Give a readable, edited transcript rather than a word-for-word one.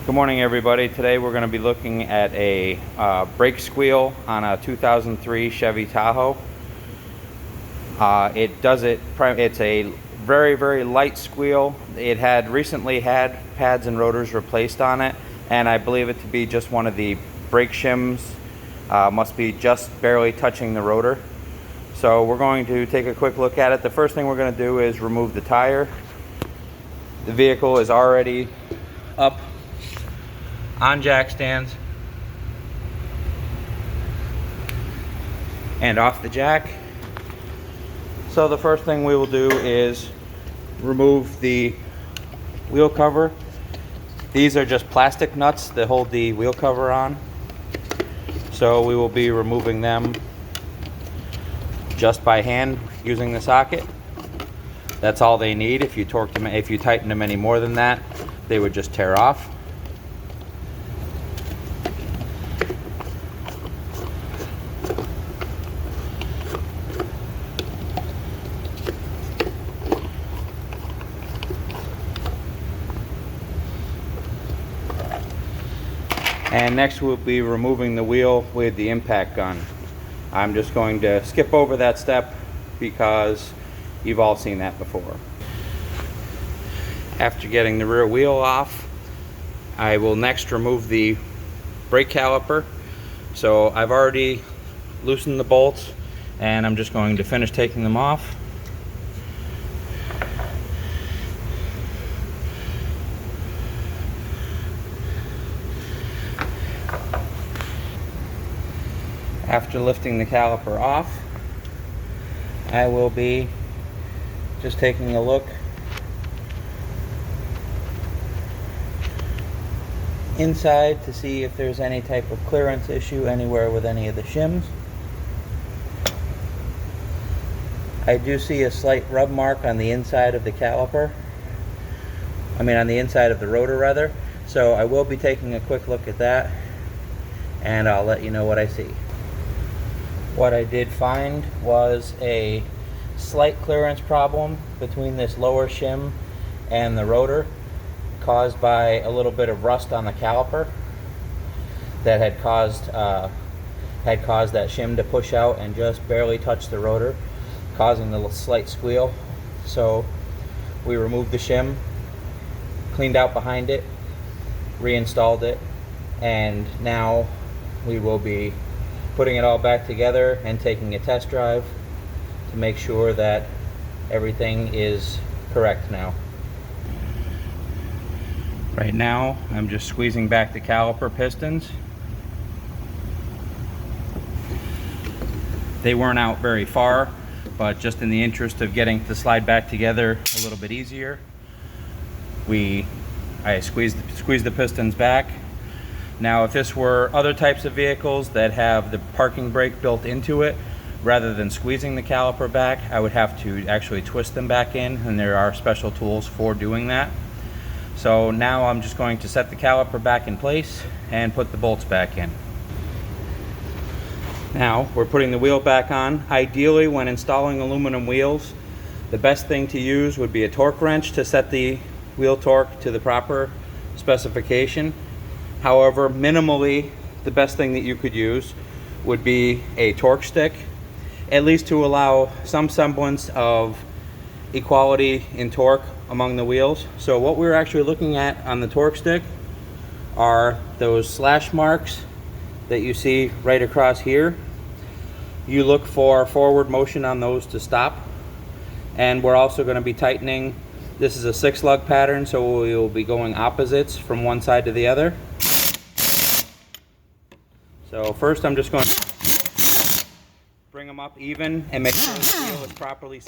Good morning, everybody. Today we're going to be looking at a brake squeal on a 2003 Chevy Tahoe. It's a very light squeal. It had recently had pads and rotors replaced on it, and I believe it to be just one of the brake shims. Must be just barely touching the rotor. So we're going to take a quick look at it. The first thing we're going to do is remove the tire. The vehicle is already up on jack stands and off the jack. So the first thing we will do is remove the wheel cover. These are just plastic nuts that hold the wheel cover on. So we will be removing them just by hand using the socket. That's all they need. If you tighten them any more than that, they would just tear off. And next we'll be removing the wheel with the impact gun. I'm just going to skip over that step because you've all seen that before. After getting the rear wheel off, I will next remove the brake caliper. So I've already loosened the bolts and I'm just going to finish taking them off. After lifting the caliper off, I will be just taking a look inside to see if there's any type of clearance issue anywhere with any of the shims. I do see a slight rub mark on the inside of the caliper. On the inside of the rotor rather. So I will be taking a quick look at that and I'll let you know what I see. What I did find was a slight clearance problem between this lower shim and the rotor, caused by a little bit of rust on the caliper that had caused that shim to push out and just barely touch the rotor, causing the slight squeal. So we removed the shim, cleaned out behind it, reinstalled it, and now we will be putting it all back together and taking a test drive to make sure that everything is correct now. Right now, I'm just squeezing back the caliper pistons. They weren't out very far, but just in the interest of getting to slide back together a little bit easier, I squeezed the pistons back. Now, if this were other types of vehicles that have the parking brake built into it, rather than squeezing the caliper back, I would have to actually twist them back in, and there are special tools for doing that. So now I'm just going to set the caliper back in place and put the bolts back in. Now we're putting the wheel back on. Ideally, when installing aluminum wheels, the best thing to use would be a torque wrench to set the wheel torque to the proper specification. However, minimally, the best thing that you could use would be a torque stick, at least to allow some semblance of equality in torque among the wheels. So what we're actually looking at on the torque stick are those slash marks that you see right across here. You look for forward motion on those to stop. And we're also going to be tightening. This is a 6-lug pattern, so we will be going opposites from one side to the other. So first I'm just going to bring them up even and make sure the wheel is properly